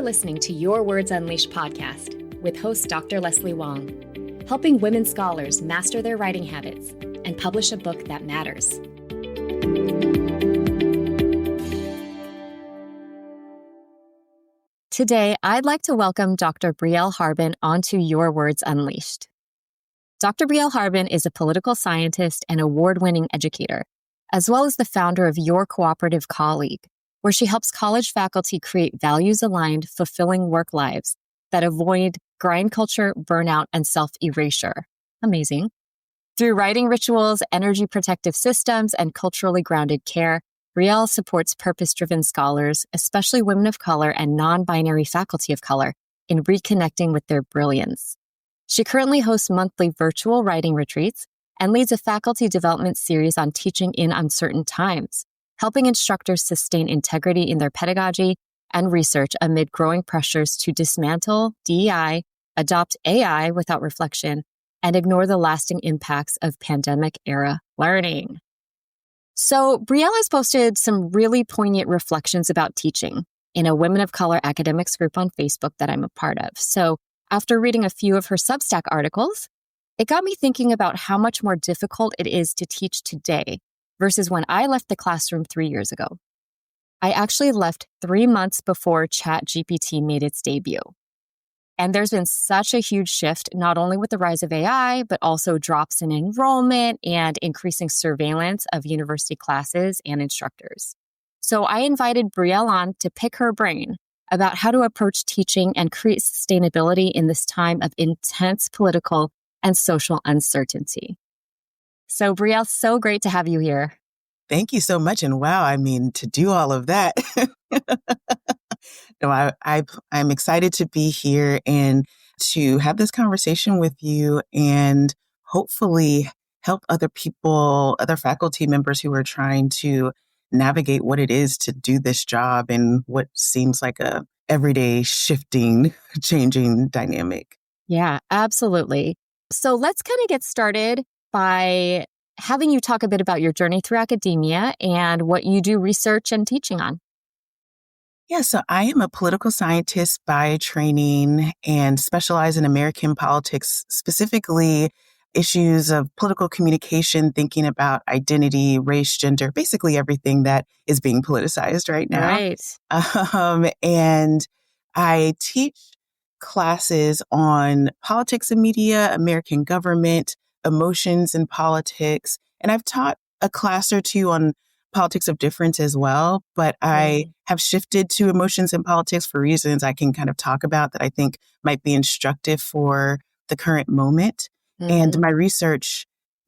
You're listening to Your Words Unleashed podcast with host Dr. Leslie Wong, helping women scholars master their writing habits and publish a book that matters. Today, I'd like to welcome Dr. Brielle Harbin onto Your Words Unleashed. Dr. Brielle Harbin is a political scientist and award-winning educator, as well as the founder of Your Cooperative Colleague, where she helps college faculty create values-aligned, fulfilling work lives that avoid grind culture, burnout, and self-erasure. Amazing. Through writing rituals, energy protective systems, and culturally grounded care, Brielle supports purpose-driven scholars, especially women of color and non-binary faculty of color, in reconnecting with their brilliance. She currently hosts monthly virtual writing retreats and leads a faculty development series on teaching in uncertain times, helping instructors sustain integrity in their pedagogy and research amid growing pressures to dismantle DEI, adopt AI without reflection, and ignore the lasting impacts of pandemic-era learning. So, Brielle has posted some really poignant reflections about teaching in a Women of Color academics group on Facebook that I'm a part of. So, after reading a few of her Substack articles, it got me thinking about how much more difficult it is to teach today versus when I left the classroom 3 years ago. I actually left 3 months before ChatGPT made its debut. And there's been such a huge shift, not only with the rise of AI, but also drops in enrollment and increasing surveillance of university classes and instructors. So I invited Brielle on to pick her brain about how to approach teaching and create sustainability in this time of intense political and social uncertainty. So Brielle, so great to have you here. Thank you so much. And wow, I mean, to do all of that. No, I'm excited to be here and to have this conversation with you and hopefully help other people, other faculty members who are trying to navigate what it is to do this job and what seems like a everyday shifting, changing dynamic. Yeah, absolutely. So let's kind of get started by having you talk a bit about your journey through academia and what you do research and teaching on. Yeah, so I am a political scientist by training and specialize in American politics, specifically issues of political communication, thinking about identity, race, gender, basically everything that is being politicized right now. Right. And I teach classes on politics and media, American government, emotions and politics. And I've taught a class or two on politics of difference as well, but I have shifted to emotions and politics for reasons I can kind of talk about that I think might be instructive for the current moment. And my research,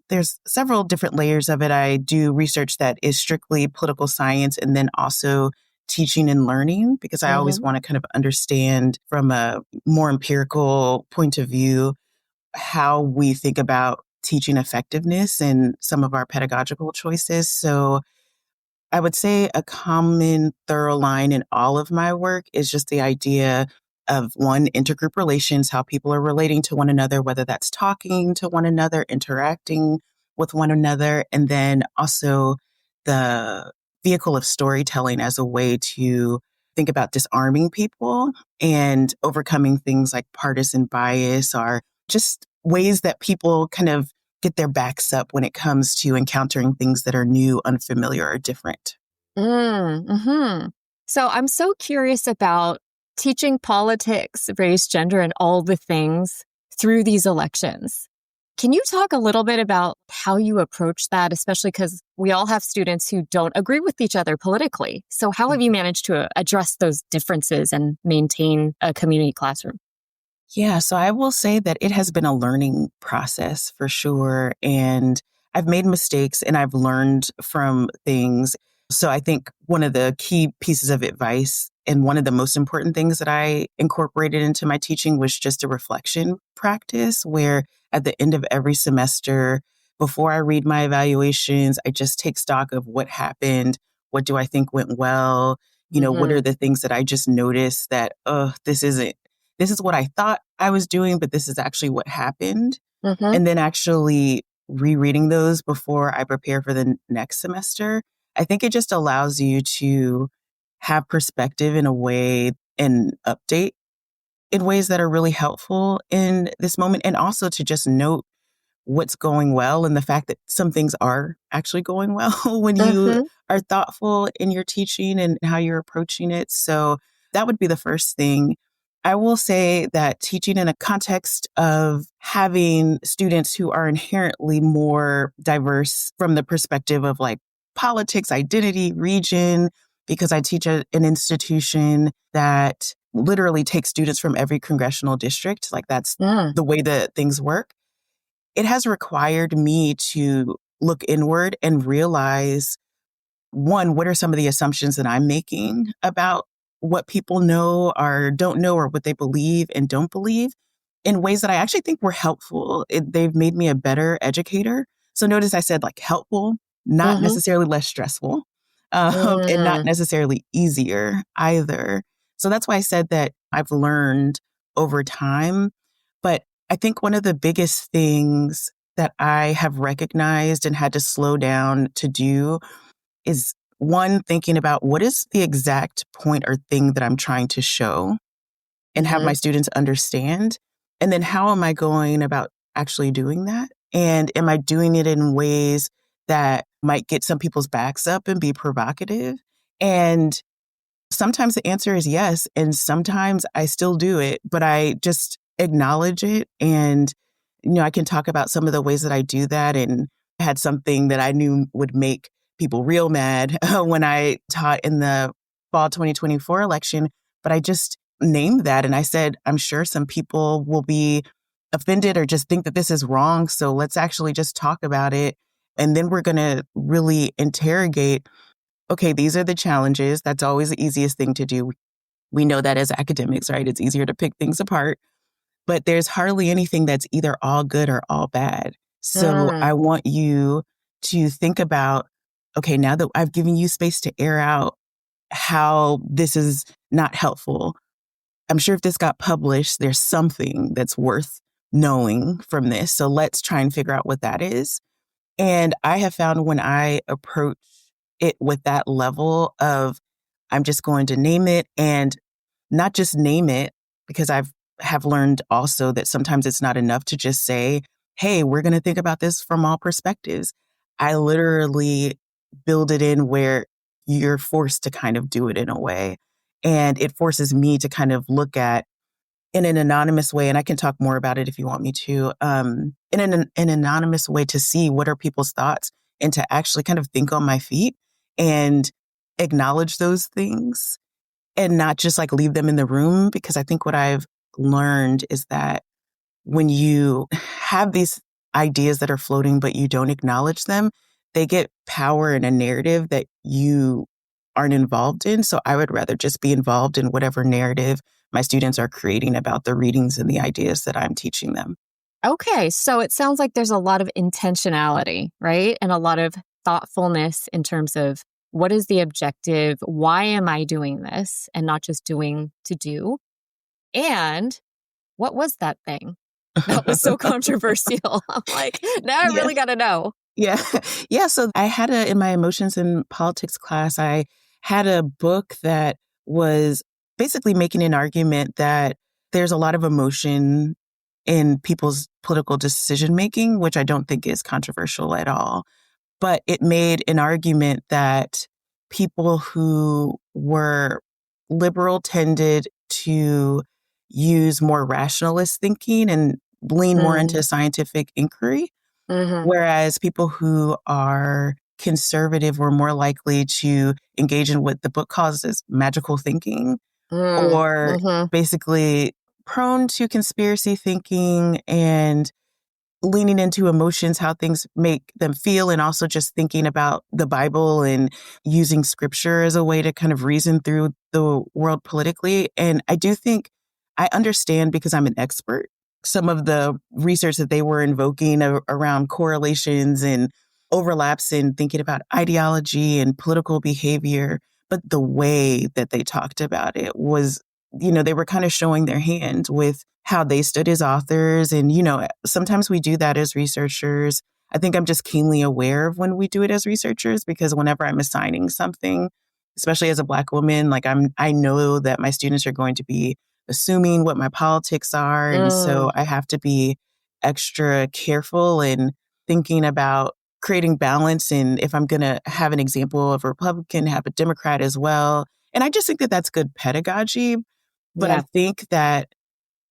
there's several different layers of it. I do research that is strictly political science and then also teaching and learning, because I always want to kind of understand from a more empirical point of view how we think about teaching effectiveness and some of our pedagogical choices. So I would say a common through line in all of my work is just the idea of one, intergroup relations, how people are relating to one another, whether that's talking to one another, interacting with one another, and then also the vehicle of storytelling as a way to think about disarming people and overcoming things like partisan bias or just ways that people kind of get their backs up when it comes to encountering things that are new, unfamiliar, or different. So I'm so curious about teaching politics, race, gender, and all the things through these elections. Can you talk a little bit about how you approach that, especially because we all have students who don't agree with each other politically? So how have you managed to address those differences and maintain a community classroom? Yeah, so I will say that it has been a learning process for sure. And I've made mistakes and I've learned from things. So I think one of the key pieces of advice and one of the most important things that I incorporated into my teaching was just a reflection practice where at the end of every semester, before I read my evaluations, I just take stock of what happened. What do I think went well? What are the things that I just noticed that, this is what I thought I was doing, but this is actually what happened. And then actually rereading those before I prepare for the next semester. I think it just allows you to have perspective in a way and update in ways that are really helpful in this moment. And also to just note what's going well and the fact that some things are actually going well when you Mm-hmm. are thoughtful in your teaching and how you're approaching it. So that would be the first thing. I will say that teaching in a context of having students who are inherently more diverse from the perspective of like politics, identity, region, because I teach at an institution that literally takes students from every congressional district. Like that's Mm. the way that things work. It has required me to look inward and realize, one, what are some of the assumptions that I'm making about what people know or don't know or what they believe and don't believe in ways that I actually think were helpful. They've made me a better educator. So notice I said like helpful, not Mm-hmm. necessarily less stressful, and not Mm. necessarily easier either. So that's why I said that I've learned over time. But I think one of the biggest things that I have recognized and had to slow down to do is one, thinking about what is the exact point or thing that I'm trying to show and have my Mm-hmm. students understand. And then how am I going about actually doing that? And am I doing it in ways that might get some people's backs up and be provocative? And sometimes the answer is yes. And sometimes I still do it, but I just acknowledge it. And, I can talk about some of the ways that I do that. And I had something that I knew would make people real mad when I taught in the fall 2024 election, but I just named that. And I said, I'm sure some people will be offended or just think that this is wrong. So let's actually just talk about it. And then we're going to really interrogate, okay, these are the challenges. That's always the easiest thing to do. We know that as academics, right? It's easier to pick things apart, but there's hardly anything that's either all good or all bad. So Mm. I want you to think about, okay, now that I've given you space to air out how this is not helpful, I'm sure if this got published, there's something that's worth knowing from this. So let's try and figure out what that is. And I have found when I approach it with that level of, I'm just going to name it and not just name it, because have learned also that sometimes it's not enough to just say, hey, we're going to think about this from all perspectives. I literally build it in where you're forced to kind of do it in a way. And it forces me to kind of look at in an anonymous way, and I can talk more about it if you want me to, in an anonymous way to see what are people's thoughts and to actually kind of think on my feet and acknowledge those things and not just like leave them in the room. Because I think what I've learned is that when you have these ideas that are floating, but you don't acknowledge them, they get power in a narrative that you aren't involved in. So I would rather just be involved in whatever narrative my students are creating about the readings and the ideas that I'm teaching them. Okay, so it sounds like there's a lot of intentionality, right? And a lot of thoughtfulness in terms of what is the objective? Why am I doing this? And not just doing to do. And what was that thing that was so controversial? I'm like, now I Yeah. really got to know. Yeah. Yeah. So I had in my emotions and politics class, I had a book that was basically making an argument that there's a lot of emotion in people's political decision making, which I don't think is controversial at all. But it made an argument that people who were liberal tended to use more rationalist thinking and lean more Mm, into scientific inquiry. hmm Whereas people who are conservative were more likely to engage in what the book calls as magical thinking, or hmm basically prone to conspiracy thinking and leaning into emotions, how things make them feel, and also just thinking about the Bible and using scripture as a way to kind of reason through the world politically. And I do think I understand, because I'm an expert, some of the research that they were invoking around correlations and overlaps in thinking about ideology and political behavior. But the way that they talked about it was, they were kind of showing their hand with how they stood as authors. And, sometimes we do that as researchers. I think I'm just keenly aware of when we do it as researchers, because whenever I'm assigning something, especially as a Black woman, like I know that my students are going to be assuming what my politics are. And so I have to be extra careful in thinking about creating balance. And if I'm going to have an example of a Republican, have a Democrat as well. And I just think that that's good pedagogy. But I Yeah. think that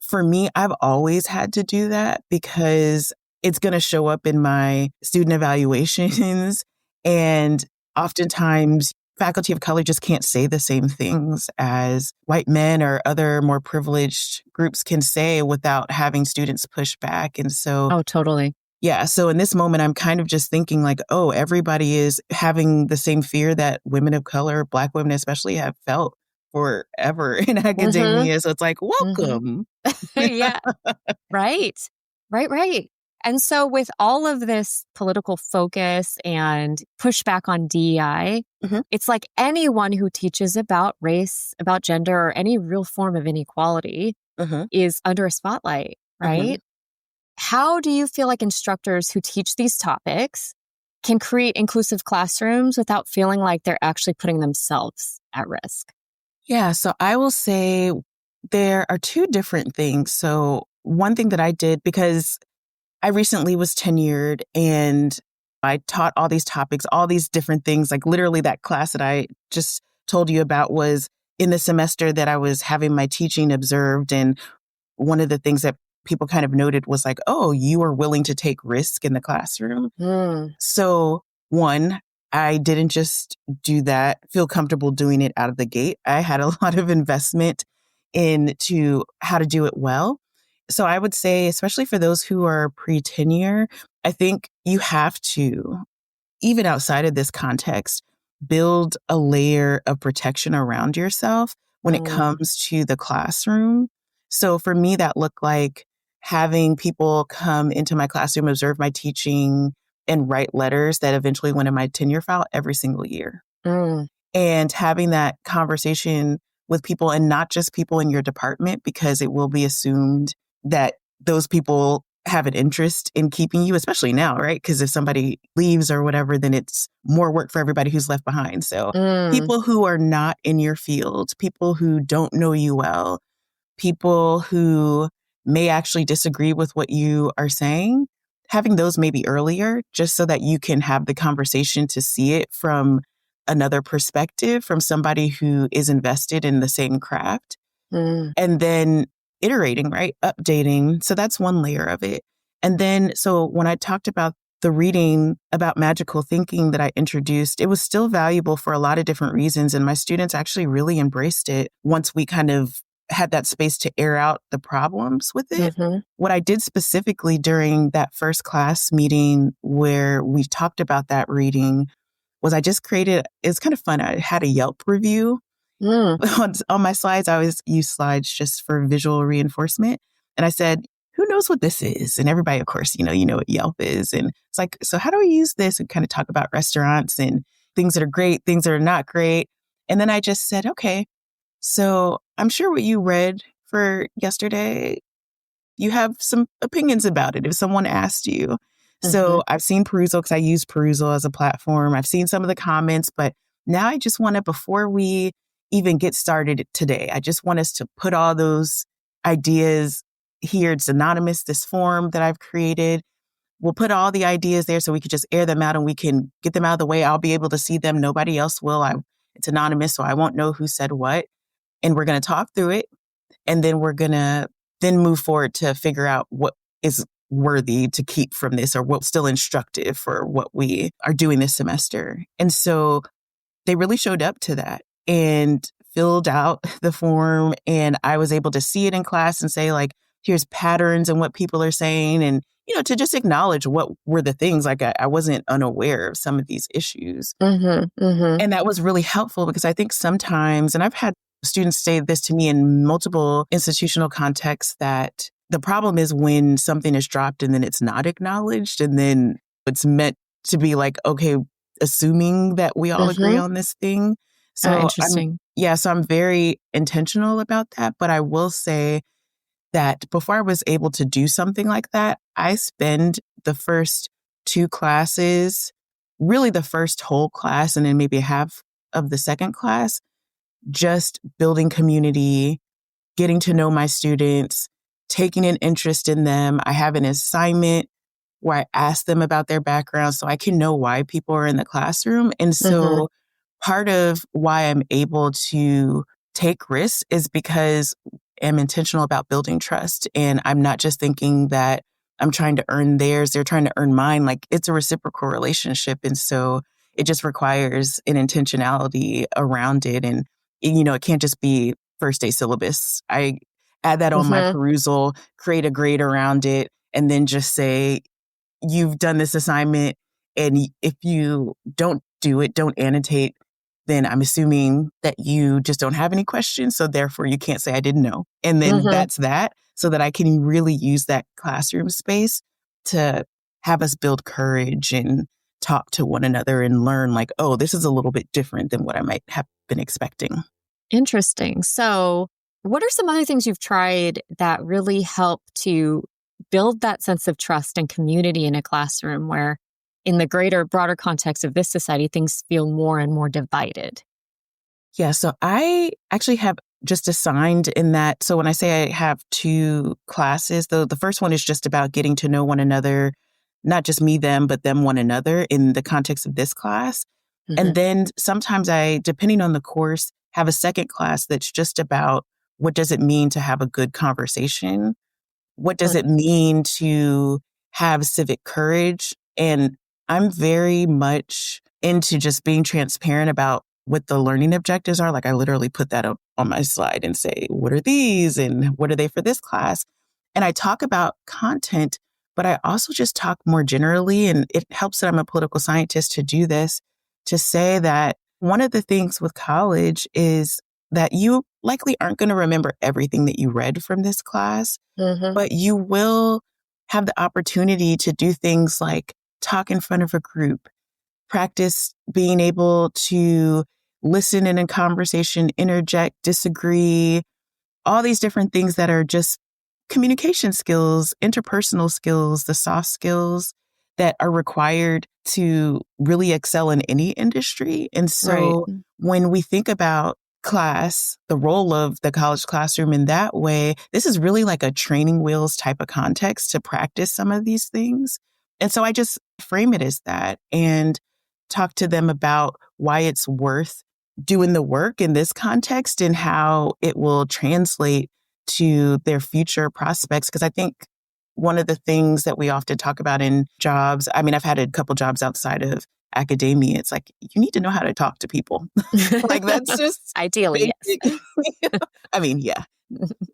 for me, I've always had to do that because it's going to show up in my student evaluations. And oftentimes, faculty of color just can't say the same things as white men or other more privileged groups can say without having students push back. And so, Oh, totally. yeah. So in this moment, I'm kind of just thinking like, oh, everybody is having the same fear that women of color, Black women especially, have felt forever in Mm-hmm. academia. So it's like, Mm-hmm. welcome. Yeah. Right. Right. Right. And so, with all of this political focus and pushback on DEI, Mhm, it's like anyone who teaches about race, about gender, or any real form of inequality mhm, is under a spotlight, mhm. right? How do you feel like instructors who teach these topics can create inclusive classrooms without feeling like they're actually putting themselves at risk? Yeah, so I will say there are two different things. So one thing that I did, because I recently was tenured and I taught all these topics, all these different things, like literally that class that I just told you about was in the semester that I was having my teaching observed. And one of the things that people kind of noted was like, oh, you are willing to take risk in the classroom. Mm, So, one, I didn't just do that, feel comfortable doing it out of the gate. I had a lot of investment into how to do it well. So, I would say, especially for those who are pre tenure, I think you have to, even outside of this context, build a layer of protection around yourself when it mm, comes to the classroom. So for me, that looked like having people come into my classroom, observe my teaching, and write letters that eventually went in my tenure file every single year. mm, And having that conversation with people and not just people in your department, because it will be assumed that those people have an interest in keeping you, especially now, right? Because if somebody leaves or whatever, then it's more work for everybody who's left behind. So mm, people who are not in your field, people who don't know you well, people who may actually disagree with what you are saying, having those maybe earlier, just so that you can have the conversation to see it from another perspective, from somebody who is invested in the same craft, mm, and then iterating, right? Updating. So that's one layer of it. And then, so when I talked about the reading about magical thinking that I introduced, it was still valuable for a lot of different reasons. And my students actually really embraced it once we kind of had that space to air out the problems with it. mhm, What I did specifically during that first class meeting where we talked about that reading was I just created, it's kind of fun. I had a Yelp review mm, on my slides. I always use slides just for visual reinforcement. And I said, who knows what this is? And everybody, of course, you know what Yelp is. And it's like, so how do we use this and kind of talk about restaurants and things that are great, things that are not great? And then I just said, okay, so I'm sure what you read for yesterday, you have some opinions about it if someone asked you. mhm, So I've seen Perusal because I use Perusal as a platform. I've seen some of the comments, but now I just want to, before we even get started today, I just want us to put all those ideas here. It's anonymous, this form that I've created. We'll put all the ideas there so we can just air them out and we can get them out of the way. I'll be able to see them. Nobody else will. It's anonymous, so I won't know who said what. And we're going to talk through it. And then we're going to then move forward to figure out what is worthy to keep from this or what's still instructive for what we are doing this semester. And so they really showed up to that and filled out the form. And I was able to see it in class and say, like, here's patterns and what people are saying. And, to just acknowledge what were the things. Like I wasn't unaware of some of these issues. mhm, mhm, And that was really helpful because I think sometimes, and I've had students say this to me in multiple institutional contexts, that the problem is when something is dropped and then it's not acknowledged. And then it's meant to be like, okay, assuming that we all agree mhm. on this thing. So Interesting. so I'm very intentional about that. But I will say that before I was able to do something like that, I spend the first two classes, really the first whole class, and then maybe half of the second class, just building community, getting to know my students, taking an interest in them. I have an assignment where I ask them about their background so I can know why people are in the classroom. And Mm-hmm. so part of why I'm able to take risks is because I'm intentional about building trust. And I'm not just thinking that I'm trying to earn theirs, they're trying to earn mine. Like, it's a reciprocal relationship. And so it just requires an intentionality around it. And, it can't just be first day syllabus. I add that on my Mm-hmm. perusal, create a grade around it, and then just say, you've done this assignment. And if you don't do it, don't annotate, then I'm assuming that you just don't have any questions. So therefore you can't say I didn't know. And then Mm-hmm. that's that, so that I can really use that classroom space to have us build courage and talk to one another and learn, like, oh, this is a little bit different than what I might have been expecting. Interesting. So, what are some other things you've tried that really help to build that sense of trust and community in a classroom where, in the greater, broader context of this society, things feel more and more divided? Yeah, so I actually have just assigned in that. So when I say I have two classes, the first one is just about getting to know one another, not just me, them, but them, one another in the context of this class. Mm-hmm. And then sometimes I, depending on the course, have a second class that's just about what does it mean to have a good conversation? What does it mean to have civic courage? And I'm very much into just being transparent about what the learning objectives are. Like, I literally put that up on my slide and say, what are these and what are they for this class? And I talk about content, but I also just talk more generally. And it helps that I'm a political scientist to do this, to say that one of the things with college is that you likely aren't going to remember everything that you read from this class, Mm-hmm. but you will have the opportunity to do things like talk in front of a group, practice being able to listen in a conversation, interject, disagree, all these different things that are just communication skills, interpersonal skills, the soft skills that are required to really excel in any industry. And Right. so when we think about class, the role of the college classroom in that way, this is really like a training wheels type of context to practice some of these things. And so I just frame it as that and talk to them about why it's worth doing the work in this context and how it will translate to their future prospects. Because I think one of the things that we often talk about in jobs, I mean, I've had a couple jobs outside of academia. It's like, you need to know how to talk to people. Like, that's just Ideally, basic. I mean, yeah,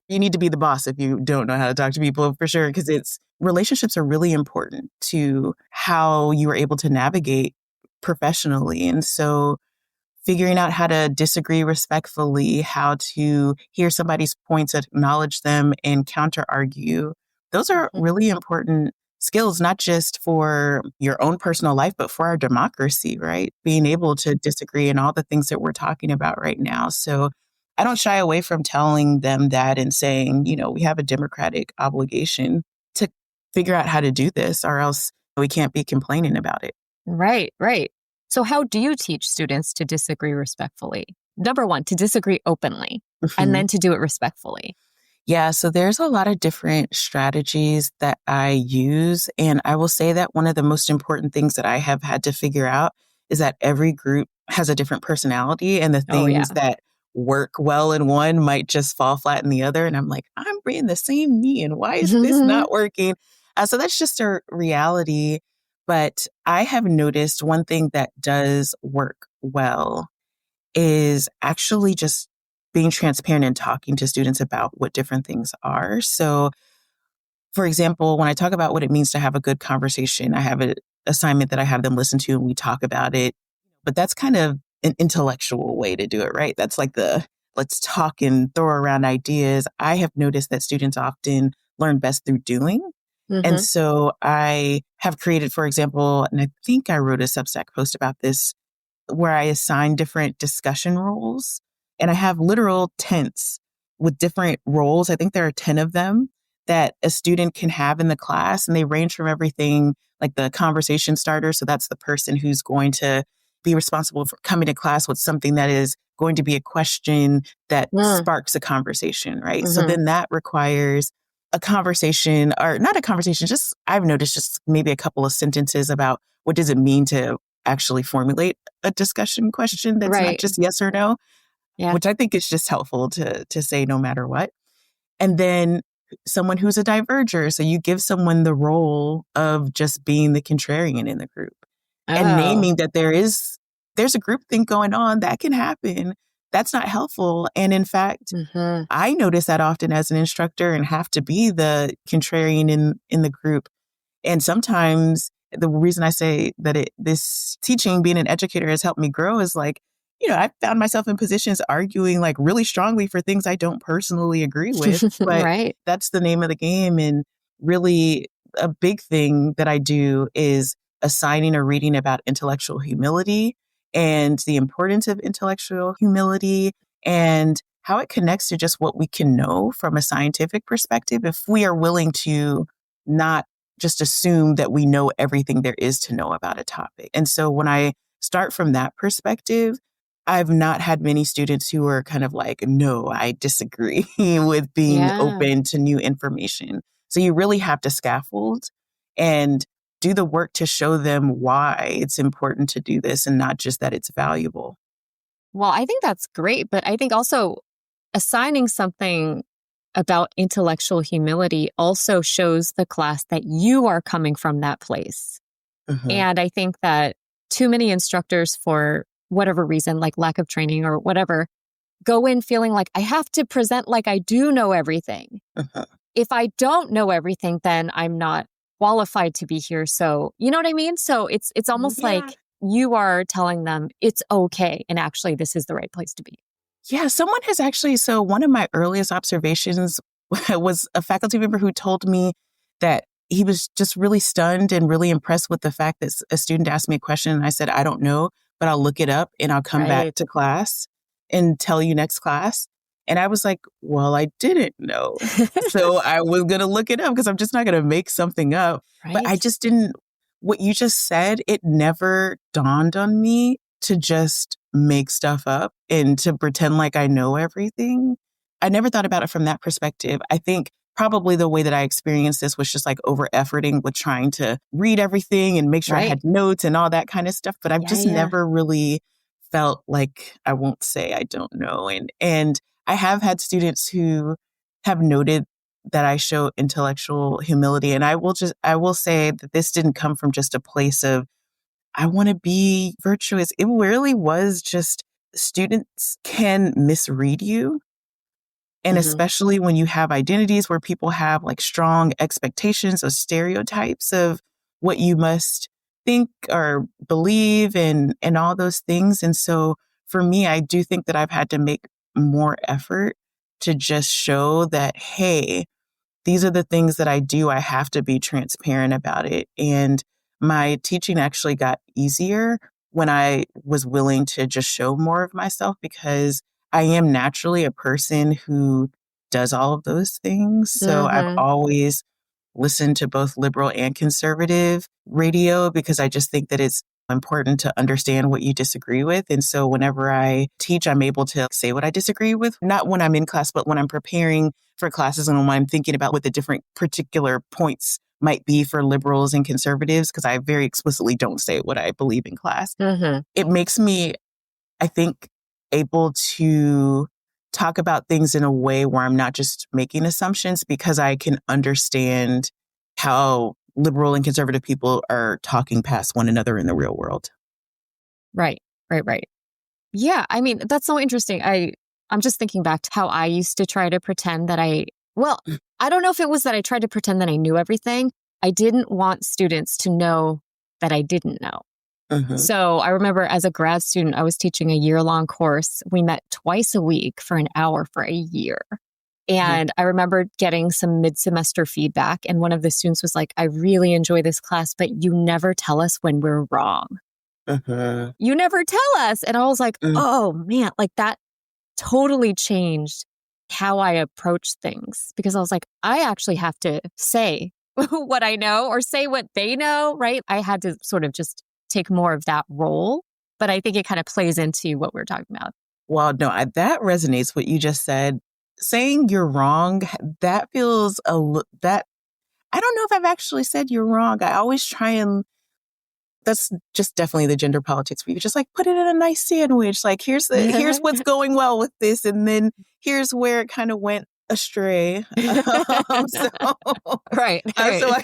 you need to be the boss if you don't know how to talk to people, for sure, because relationships are really important to how you are able to navigate professionally. And so figuring out how to disagree respectfully, how to hear somebody's points, acknowledge them, and counter argue. Those are yes. really important skills, not just for your own personal life, but for our democracy, right? Being able to disagree and all the things that we're talking about right now. So I don't shy away from telling them that and saying, we have a democratic obligation to figure out how to do this, or else we can't be complaining about it. Right, right. So, how do you teach students to disagree respectfully? Number one, to disagree openly, and then to do it respectfully. Yeah, so there's a lot of different strategies that I use. And I will say that one of the most important things that I have had to figure out is that every group has a different personality, and the Oh, yeah. things that work well in one might just fall flat in the other. And I'm like, I'm reading the same me, and why is this not working? So that's just a reality. But I have noticed one thing that does work well is actually just being transparent and talking to students about what different things are. So, for example, when I talk about what it means to have a good conversation, I have an assignment that I have them listen to and we talk about it. But that's kind of an intellectual way to do it, right? That's like the let's talk and throw around ideas. I have noticed that students often learn best through doing. And Mm-hmm. so I have created, for example, and I think I wrote a Substack post about this, where I assign different discussion roles. And I have literal tents with different roles. I think there are 10 of them that a student can have in the class. And they range from everything like the conversation starter. So that's the person who's going to be responsible for coming to class with something that is going to be a question that sparks a conversation, right? So then that requires a conversation, or not a conversation, just I've noticed just maybe a couple of sentences about what does it mean to actually formulate a discussion question that's not just yes or no, which I think is just helpful to say no matter what. And then someone who's a diverger. So you give someone the role of just being the contrarian in the group and naming that there's a group thing going on that can happen. That's not helpful. And in fact, I notice that often as an instructor and have to be the contrarian in the group. And sometimes the reason I say that this teaching, being an educator, has helped me grow is like, I found myself in positions arguing like really strongly for things I don't personally agree with, but that's the name of the game. And really a big thing that I do is assigning a reading about intellectual humility and the importance of intellectual humility and how it connects to just what we can know from a scientific perspective if we are willing to not just assume that we know everything there is to know about a topic. And so when I start from that perspective, I've not had many students who are kind of like, no, I disagree with being open to new information. So you really have to scaffold and do the work to show them why it's important to do this and not just that it's valuable. Well, I think that's great. But I think also assigning something about intellectual humility also shows the class that you are coming from that place. And I think that too many instructors, for whatever reason, like lack of training or whatever, go in feeling like I have to present like I do know everything. If I don't know everything, then I'm not qualified to be here. So, you know what I mean? So it's almost like you are telling them it's okay. And actually, this is the right place to be. Yeah, someone has actually, so one of my earliest observations was a faculty member who told me that he was just really stunned and really impressed with the fact that a student asked me a question and I said, I don't know, but I'll look it up and I'll come back to class and tell you next class. And I was like, well, I didn't know. So I was going to look it up because I'm just not going to make something up. But I just didn't, what you just said, it never dawned on me to just make stuff up and to pretend like I know everything. I never thought about it from that perspective. I think probably the way that I experienced this was just like over efforting with trying to read everything and make sure I had notes and all that kind of stuff. But I've just never really felt like I won't say I don't know. And I have had students who have noted that I show intellectual humility. And I will say that this didn't come from just a place of, I want to be virtuous. It really was just students can misread you. And especially when you have identities where people have like strong expectations or stereotypes of what you must think or believe and all those things. And so for me, I do think that I've had to make more effort to just show that, hey, these are the things that I do. I have to be transparent about it. And my teaching actually got easier when I was willing to just show more of myself because I am naturally a person who does all of those things. So I've always listened to both liberal and conservative radio because I just think that it's important to understand what you disagree with. And so whenever I teach, I'm able to say what I disagree with, not when I'm in class, but when I'm preparing for classes and when I'm thinking about what the different particular points might be for liberals and conservatives, because I very explicitly don't say what I believe in class. It makes me, I think, able to talk about things in a way where I'm not just making assumptions because I can understand how liberal and conservative people are talking past one another in the real world. Right. Yeah, I mean, that's so interesting. I'm just thinking back to how I used to try to pretend that I don't know if it was that I tried to pretend that I knew everything. I didn't want students to know that I didn't know. So I remember as a grad student, I was teaching a year-long course. We met twice a week for an hour for a year. And I remember getting some mid-semester feedback. And one of the students was like, I really enjoy this class, but you never tell us when we're wrong. You never tell us. And I was like, oh man, like that totally changed how I approach things because I was like, I actually have to say what I know or say what they know, right? I had to sort of just take more of that role. but I think it kind of plays into what we're talking about. Well, no, that resonates what you just said. Saying you're wrong, that feels that I don't know if I've actually said you're wrong. I always try and that's just definitely the gender politics where you just like put it in a nice sandwich. Like here's what's going well with this, and then here's where it kind of went astray. So, Right. so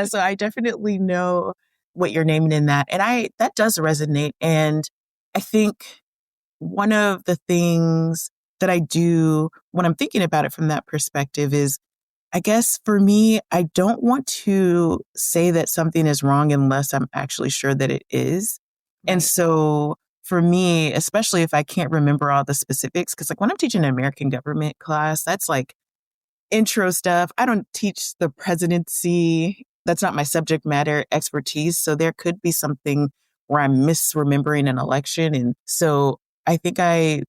so I definitely know what you're naming in that, and that does resonate. And I think one of the things that I do when I'm thinking about it from that perspective is, I guess for me, I don't want to say that something is wrong unless I'm actually sure that it is. Right. And so for me, especially if I can't remember all the specifics, because like when I'm teaching an American government class, that's like intro stuff. I don't teach the presidency. That's not my subject matter expertise. So there could be something where I'm misremembering an election. And so I think I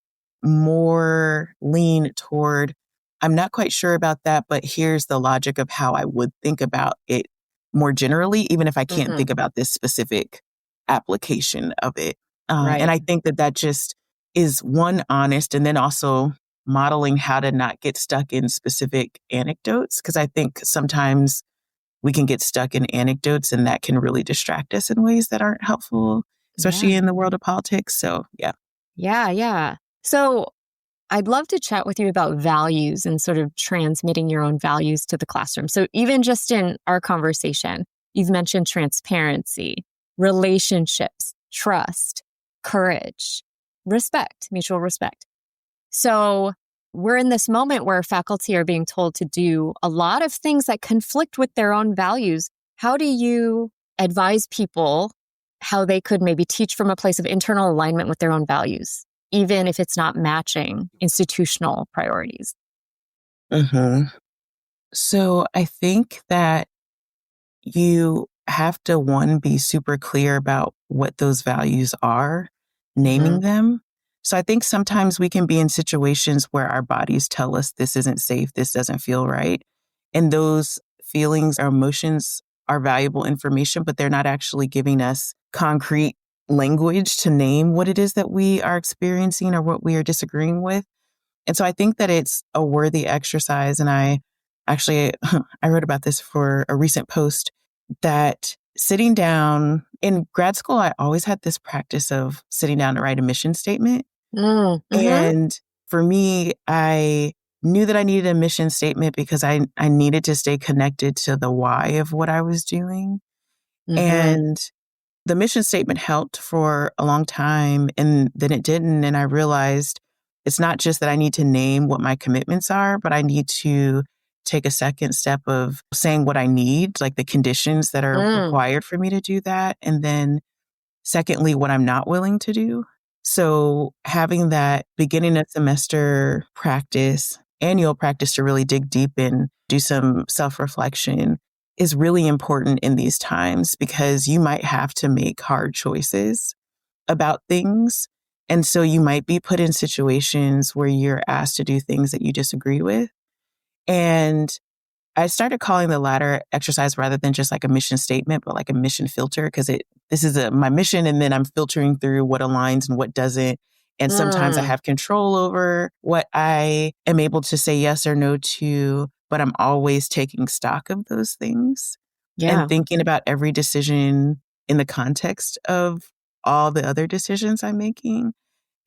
more lean toward, I'm not quite sure about that, but here's the logic of how I would think about it more generally, even if I can't think about this specific application of it. Right. And I think that just is one, honest, and then also modeling how to not get stuck in specific anecdotes. Because I think sometimes we can get stuck in anecdotes and that can really distract us in ways that aren't helpful, especially in the world of politics. So, yeah. Yeah. So I'd love to chat with you about values and sort of transmitting your own values to the classroom. So even just in our conversation, you've mentioned transparency, relationships, trust, courage, respect, mutual respect. So we're in this moment where faculty are being told to do a lot of things that conflict with their own values. How do you advise people how they could maybe teach from a place of internal alignment with their own values, even if it's not matching institutional priorities? So I think that you have to, one, be super clear about what those values are, naming them. So I think sometimes we can be in situations where our bodies tell us this isn't safe, this doesn't feel right. And those feelings or emotions are valuable information, but they're not actually giving us concrete language to name what it is that we are experiencing or what we are disagreeing with. And so I think that it's a worthy exercise. And I wrote about this for a recent post, that sitting down in grad school, I always had this practice of sitting down to write a mission statement. And for me, I knew that I needed a mission statement because I needed to stay connected to the why of what I was doing. And the mission statement helped for a long time, and then it didn't. And I realized it's not just that I need to name what my commitments are, but I need to take a second step of saying what I need, like the conditions that are required for me to do that. And then secondly, what I'm not willing to do. So having that beginning of semester practice, annual practice to really dig deep and do some self-reflection is really important in these times, because you might have to make hard choices about things. And so you might be put in situations where you're asked to do things that you disagree with. And I started calling the latter exercise rather than just like a mission statement, but like a mission filter, because this is my mission, and then I'm filtering through what aligns and what doesn't. And sometimes I have control over what I am able to say yes or no to, but I'm always taking stock of those things and thinking about every decision in the context of all the other decisions I'm making.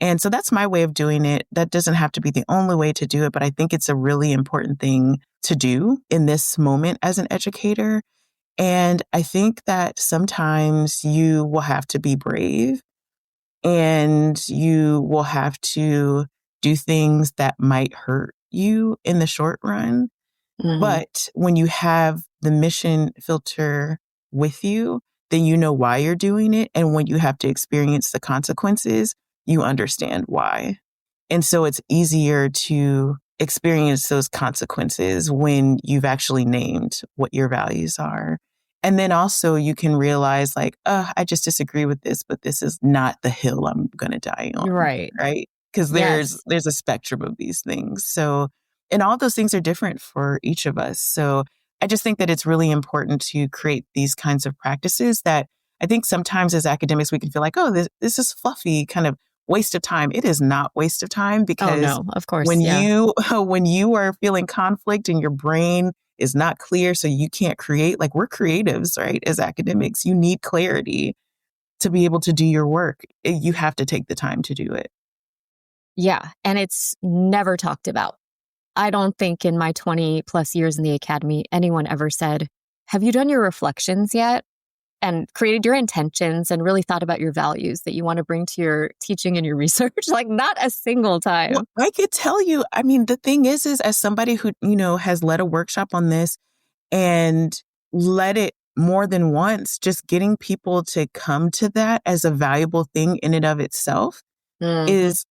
And so that's my way of doing it. That doesn't have to be the only way to do it, but I think it's a really important thing to do in this moment as an educator. And I think that sometimes you will have to be brave, and you will have to do things that might hurt you in the short run. But when you have the mission filter with you, then you know why you're doing it. And when you have to experience the consequences, you understand why. And so it's easier to experience those consequences when you've actually named what your values are. And then also you can realize like, I just disagree with this, but this is not the hill I'm going to die on. Right. Because there's a spectrum of these things. So, and all those things are different for each of us. So I just think that it's really important to create these kinds of practices that I think sometimes as academics, we can feel like, oh, this is fluffy, kind of waste of time. It is not waste of time, Oh, because no, of course. when Yeah. when you are feeling conflict and your brain is not clear, so you can't create, like, we're creatives, right? As academics, you need clarity to be able to do your work. You have to take the time to do it. Yeah. And it's never talked about. I don't think in my 20 plus years in the academy, anyone ever said, have you done your reflections yet? And created your intentions and really thought about your values that you want to bring to your teaching and your research? Like, not a single Well, time. I could tell you, I mean, the thing is as somebody who, has led a workshop on this and led it more than once, just getting people to come to that as a valuable thing in and of itself Mm, is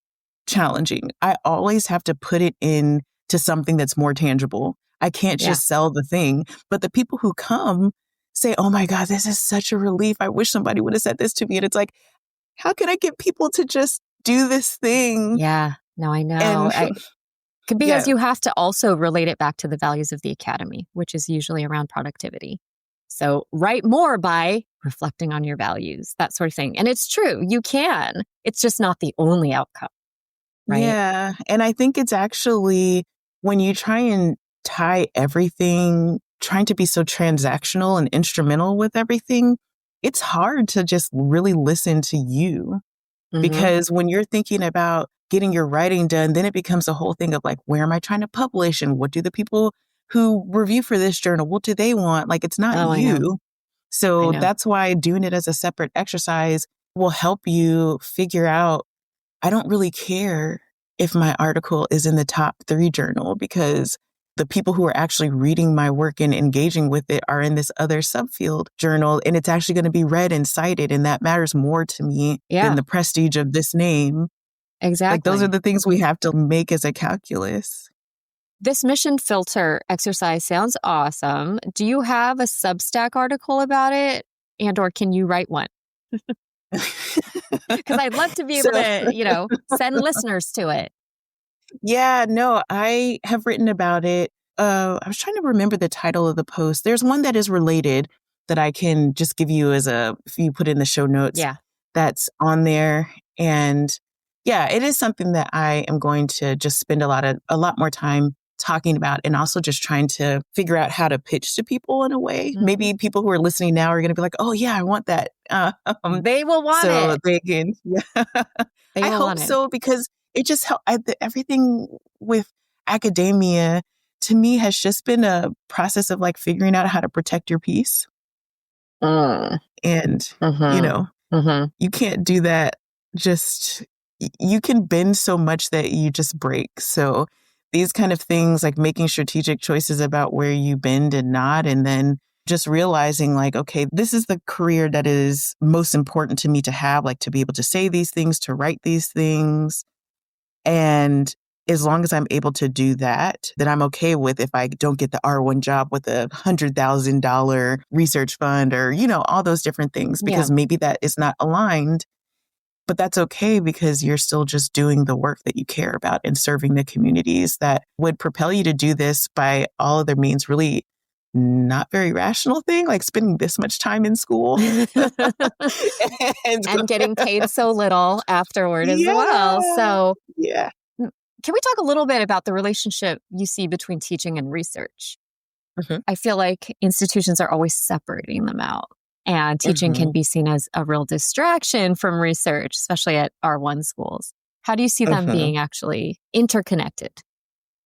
challenging. I always have to put it in to something that's more tangible. I can't yeah. just sell the thing. But the people who come say, oh my God, this is such a relief. I wish somebody would have said this to me. And it's like, how can I get people to just do this thing? Yeah. No, I know. And Because yeah, you have to also relate it back to the values of the academy, which is usually around productivity. So write more by reflecting on your values, that sort of thing. And it's true, you can. It's just not the only outcome, right? yeah. And I think it's actually when you try and tie everything, trying to be so transactional and instrumental with everything, it's hard to just really listen to you. Mm-hmm. Because when you're thinking about getting your writing done, then it becomes a whole thing of like, where am I trying to publish? And what do the people who review for this journal, what do they want? Like, it's not Oh, I know. you. I So know. that's why doing it as a separate exercise will help you figure out, I don't really care if my article is in the top 3 journal, because the people who are actually reading my work and engaging with it are in this other subfield journal, and it's actually going to be read and cited. And that matters more to me than Yeah, the prestige of this name. Like, those are exactly. the things we have to make as a calculus. This mission filter exercise sounds awesome. Do you have a Substack article about it? And or can you write one? Because I'd love to be So able to, send listeners to it. yeah, no, I have written about it. I was trying to remember the title of the post. There's one that is related that I can just give you if you put in the show notes, Yeah. that's on there. And yeah, it is something that I am going to just spend a lot more time talking about, and also just trying to figure out how to pitch to people in a way. Mhm. Maybe people who are listening now are going to be like, oh yeah, I want that. They will want So it. they can, yeah. They I will hope want it. so, because it just everything with academia to me has just been a process of like figuring out how to protect your peace. Mm. And, you Mhm. know, Mhm. you can't do that. Just, you can bend so much that you just break. So these kind of things, like making strategic choices about where you bend and not, and then just realizing like, okay, this is the career that is most important to me to have, like to be able to say these things, to write these things. And as long as I'm able to do that, then I'm okay with if I don't get the R1 job with a $100,000 research fund, or, all those different things, Yeah. because maybe that is not aligned. But that's okay, because you're still just doing the work that you care about and serving the communities that would propel you to do this by all other means, really not very rational thing, like spending this much time in school. and And getting paid so little afterward as well. yeah, So, yeah. mm, can we talk a little bit about the relationship you see between teaching and research? Mhm. I feel like institutions are always separating them out, and teaching can Mhm. be seen as a real distraction from research, especially at R1 schools. How do you see them Mhm. being actually interconnected?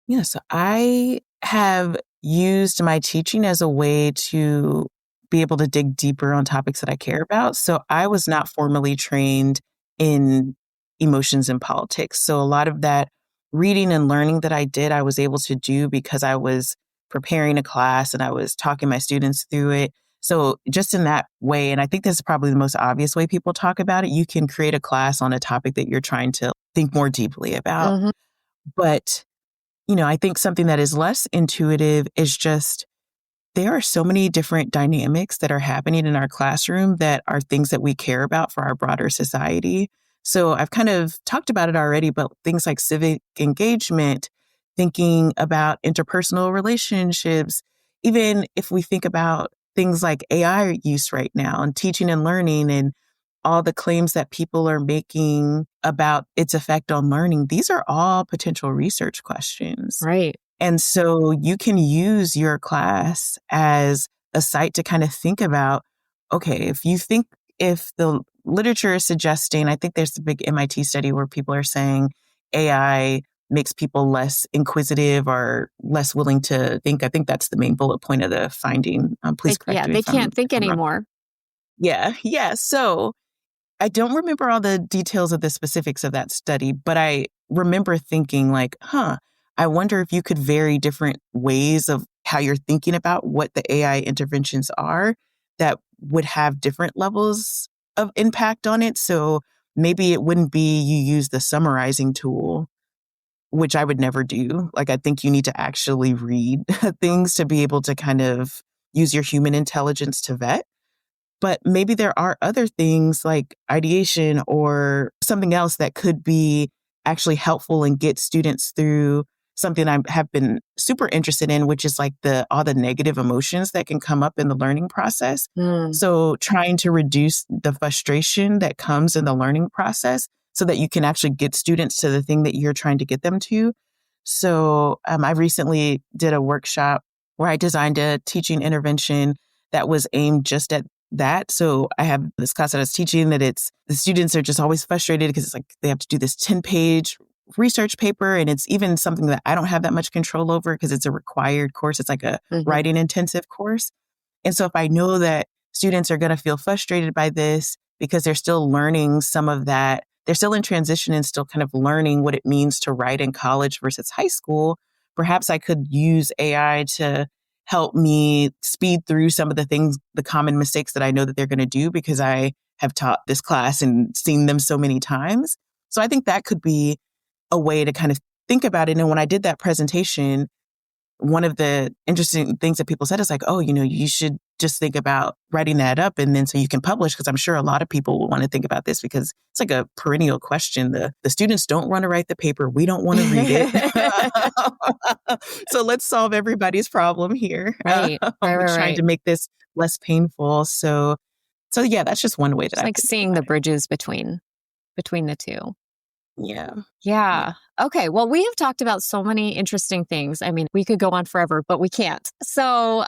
Yeah, so I have used my teaching as a way to be able to dig deeper on topics that I care about. So I was not formally trained in emotions and politics. So a lot of that reading and learning that I did, I was able to do because I was preparing a class and I was talking my students through it. So just in that way, and I think this is probably the most obvious way people talk about it, you can create a class on a topic that you're trying to think more deeply about. Hmm. But I think something that is less intuitive is just there are so many different dynamics that are happening in our classroom that are things that we care about for our broader society. So I've kind of talked about it already, but things like civic engagement, thinking about interpersonal relationships, even if we think about things like AI use right now and teaching and learning and all the claims that people are making about its effect on learning, these are all potential research questions. Right. And so you can use your class as a site to kind of think about, okay, if the literature is suggesting, I think there's a big MIT study where people are saying AI makes people less inquisitive or less willing to think. I think that's the main bullet point of the finding. Please correct me They if I'm can't think wrong. anymore. Yeah. Yeah. So I don't remember all the details of the specifics of that study, but I remember thinking like, I wonder if you could vary different ways of how you're thinking about what the AI interventions are that would have different levels of impact on it. So maybe it wouldn't be you use the summarizing tool, which I would never do. Like, I think you need to actually read things to be able to kind of use your human intelligence to vet. But maybe there are other things like ideation or something else that could be actually helpful and get students through something I have been super interested in, which is like all the negative emotions that can come up in the learning process. So trying to reduce the frustration that comes in the learning process so that you can actually get students to the thing that you're trying to get them to. So I recently did a workshop where I designed a teaching intervention that was aimed just at that. So I have this class that I was teaching that the students are just always frustrated because it's like they have to do this 10-page research paper. And it's even something that I don't have that much control over because it's a required course. It's like a writing intensive course. And so if I know that students are going to feel frustrated by this because they're still learning some of that, they're still in transition and still kind of learning what it means to write in college versus high school, perhaps I could use AI to help me speed through some of the things, the common mistakes that I know that they're going to do because I have taught this class and seen them so many times. So I think that could be a way to kind of think about it. And when I did that presentation, one of the interesting things that people said is like, oh, you should just think about writing that up and then so you can publish, because I'm sure a lot of people will want to think about this because it's like a perennial question. The students don't want to write the paper. We don't want to read it. So let's solve everybody's problem here. Right. We're trying to make this less painful. So yeah, that's just one way that it's like seeing the bridges between the two. Yeah. Okay. Well, we have talked about so many interesting things. I mean, we could go on forever, but we can't. So,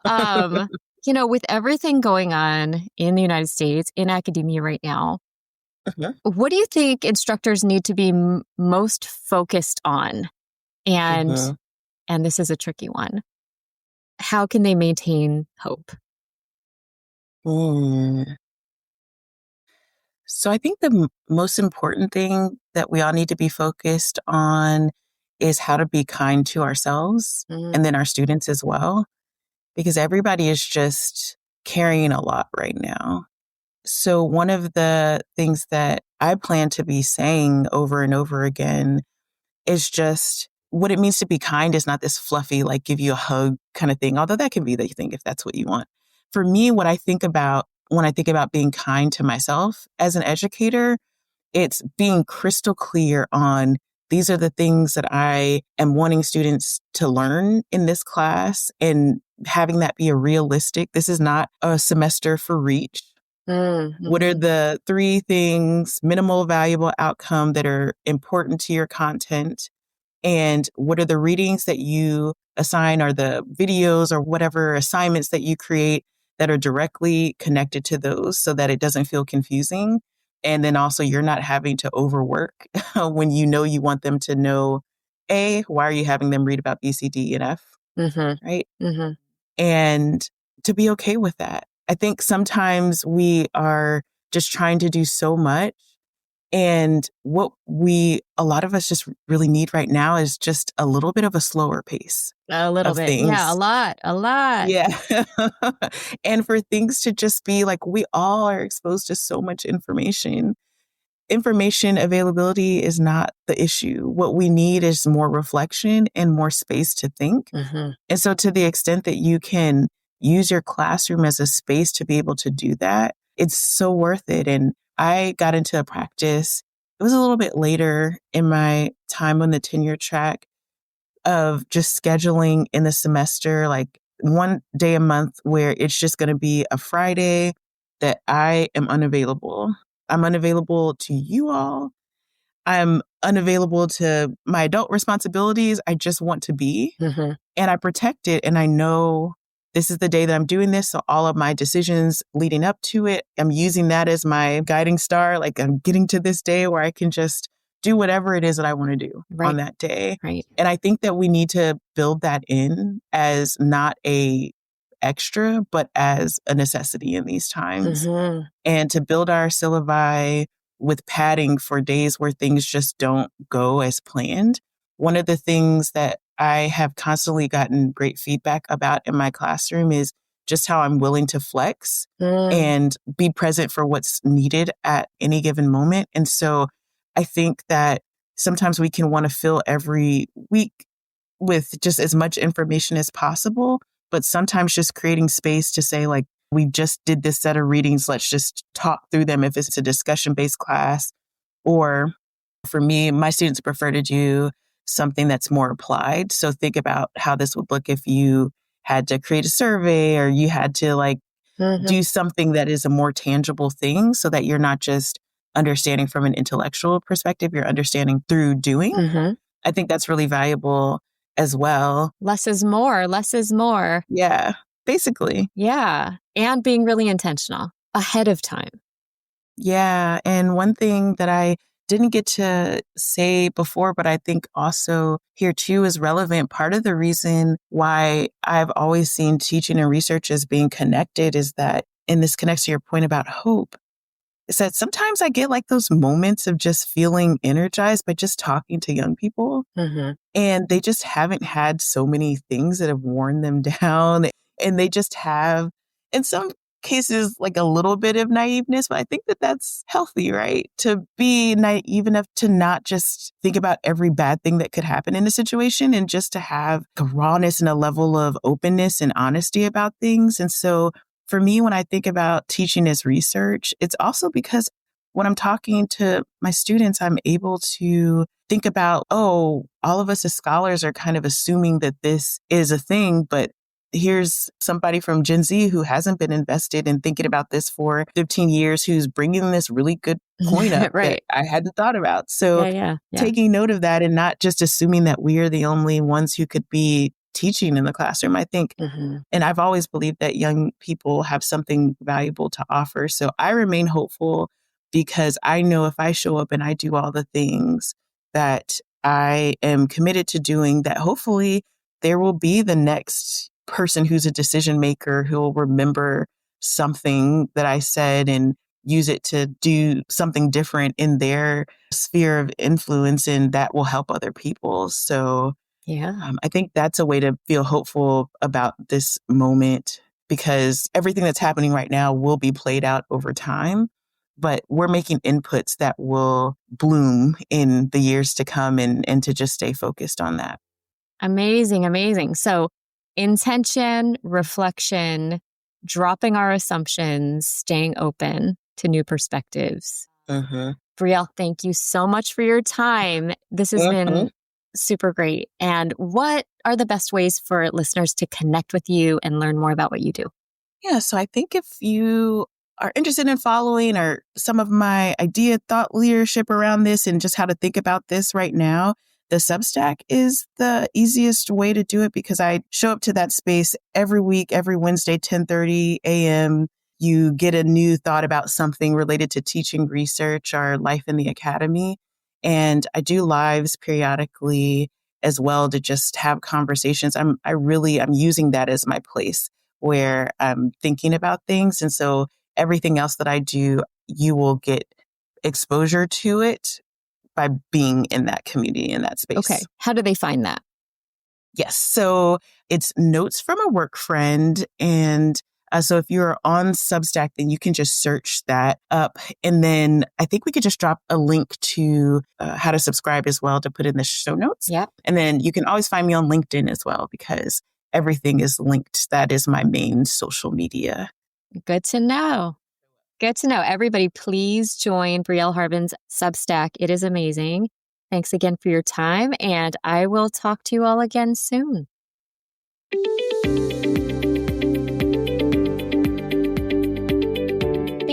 with everything going on in the United States, in academia right now, what do you think instructors need to be most focused on? And this is a tricky one. How can they maintain hope? So I think the most important thing that we all need to be focused on is how to be kind to ourselves and then our students as well, because everybody is just carrying a lot right now. So one of the things that I plan to be saying over and over again is just what it means to be kind is not this fluffy, like give you a hug kind of thing, although that can be the thing if that's what you want. For me, what I think about when I think about being kind to myself as an educator, it's being crystal clear on these are the things that I am wanting students to learn in this class and having that be this is not a semester for reach. What are the 3 things, minimal valuable outcome that are important to your content? And what are the readings that you assign or the videos or whatever assignments that you create that are directly connected to those so that it doesn't feel confusing? And then also you're not having to overwork when you want them to know, A, why are you having them read about B, C, D, and F? Right? And to be okay with that. I think sometimes we are just trying to do so much. And what a lot of us just really need right now is just a little bit of a slower pace. A little bit. Things. Yeah, a lot. Yeah. And for things to just be like, we all are exposed to so much information. Information availability is not the issue. What we need is more reflection and more space to think. And so to the extent that you can use your classroom as a space to be able to do that, it's so worth it. And I got into a practice, it was a little bit later in my time on the tenure track, of just scheduling in the semester, like one day a month where it's just going to be a Friday that I am unavailable. I'm unavailable to you all. I'm unavailable to my adult responsibilities. I just want to be. Mm-hmm. And I protect it. And I know this is the day that I'm doing this. So all of my decisions leading up to it, I'm using that as my guiding star. Like I'm getting to this day where I can just do whatever it is that I want to do on that day. Right. And I think that we need to build that in as not a extra, but as a necessity in these times. Mm-hmm. And to build our syllabi with padding for days where things just don't go as planned. One of the things that I have constantly gotten great feedback about in my classroom is just how I'm willing to flex and be present for what's needed at any given moment. And so I think that sometimes we can want to fill every week with just as much information as possible, but sometimes just creating space to say, like, we just did this set of readings, let's just talk through them if it's a discussion-based class. Or for me, my students prefer to do something that's more applied. So think about how this would look if you had to create a survey or you had to do something that is a more tangible thing so that you're not just understanding from an intellectual perspective, you're understanding through doing. I think that's really valuable as well. Less is more. Less is more. Yeah, basically. Yeah. And being really intentional ahead of time. Yeah. And one thing that I didn't get to say before, but I think also here too is relevant. Part of the reason why I've always seen teaching and research as being connected is that, and this connects to your point about hope, is that sometimes I get like those moments of just feeling energized by just talking to young people. And they just haven't had so many things that have worn them down. And they just have, in some cases, like a little bit of naiveness, but I think that that's healthy, right? To be naive enough to not just think about every bad thing that could happen in a situation and just to have a rawness and a level of openness and honesty about things. And so for me, when I think about teaching as research, it's also because when I'm talking to my students, I'm able to think about, oh, all of us as scholars are kind of assuming that this is a thing, but here's somebody from Gen Z who hasn't been invested in thinking about this for 15 years, who's bringing this really good point up that I hadn't thought about. So taking note of that and not just assuming that we are the only ones who could be teaching in the classroom, I think. And I've always believed that young people have something valuable to offer. So I remain hopeful because I know if I show up and I do all the things that I am committed to doing, that hopefully there will be the next person who's a decision maker who will remember something that I said and use it to do something different in their sphere of influence, and that will help other people. So I think that's a way to feel hopeful about this moment, because everything that's happening right now will be played out over time, but we're making inputs that will bloom in the years to come, and to just stay focused on that. Amazing, amazing. So intention, reflection, dropping our assumptions, staying open to new perspectives. Brielle, thank you so much for your time. This has been super great. And what are the best ways for listeners to connect with you and learn more about what you do? Yeah, so I think if you are interested in following or some of my thought leadership around this and just how to think about this right now, the Substack is the easiest way to do it because I show up to that space every week, every Wednesday, 10:30 a.m. You get a new thought about something related to teaching, research, or life in the academy. And I do lives periodically as well to just have conversations. I'm using that as my place where I'm thinking about things. And so everything else that I do, you will get exposure to it by being in that community, in that space. Okay. How do they find that? Yes. So it's notes from a work friend. And so if you're on Substack, then you can just search that up. And then I think we could just drop a link to how to subscribe as well to put in the show notes. Yep. And then you can always find me on LinkedIn as well, because everything is linked. That is my main social media. Good to know. Good to know. Everybody, please join Brielle Harbin's Substack. It is amazing. Thanks again for your time, and I will talk to you all again soon.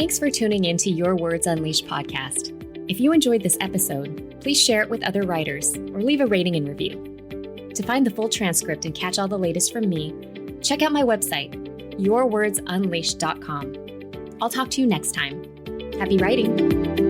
Thanks for tuning in to Your Words Unleashed podcast. If you enjoyed this episode, please share it with other writers or leave a rating and review. To find the full transcript and catch all the latest from me, check out my website, yourwordsunleashed.com. I'll talk to you next time. Happy writing.